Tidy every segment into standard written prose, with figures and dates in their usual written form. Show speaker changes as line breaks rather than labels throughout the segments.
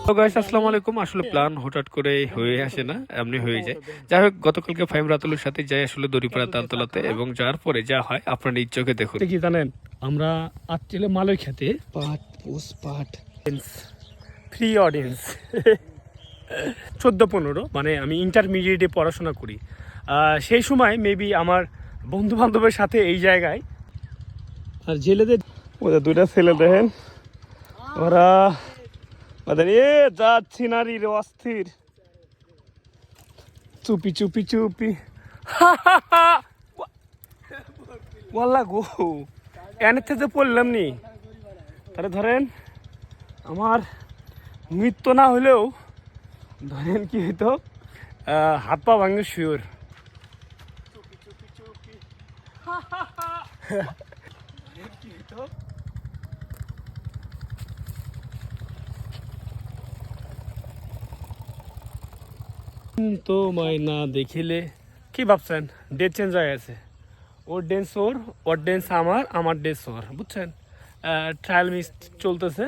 তো গাইস আসসালামু আলাইকুম। আসলে প্ল্যান হঠাৎ করে হয়ে আসে না, এমনি হয়ে যায়। যাই হোক, গতকালকে ফাহিম রাতুলের সাথে যাই আসলে দড়িপাড়া তালতলাতে, এবং যার পরে যা হয় আপনার নিজ চোখে দেখুন।
কি জানেন, আমরা আসছিলে মালয় খেতে
পাট পোস পাট
ফ্রি অডিয়েন্স 14-15, মানে আমি ইন্টারমিডিয়েটে পড়াশোনা করি। সেই সময় মেবি আমার বন্ধু বান্ধবের সাথে এই জায়গায়, আর জেলেদের ওদের দুইটা ছেলে দেখেন, ওরা ওদের যাচ্ছি নারী রে অস্থির, চুপি চুপি চুপি ওয়াল্লা গো, এনের থেকে পড়লাম নি। তাহলে ধরেন আমার মৃত্যু না হলেও ধরেন কি হইতো, হাত পা ভাঙে শিওর। তো মাইনা দেখিলে কি ভাবছেন, ডেট চেঞ্জ হয়ে গেছে। ওর ডেন্স ওর ডেন্স আমার ডেন্স ওর, বুঝছেন। ট্রায়াল মিস চলতেছে,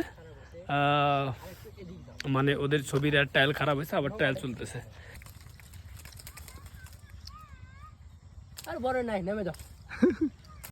মানে ওদের ছবির আর ট্রায়াল খারাপ হয়েছে, আবার ট্রায়াল চলতেছে।
আর বড় নাই, নেমে যাও।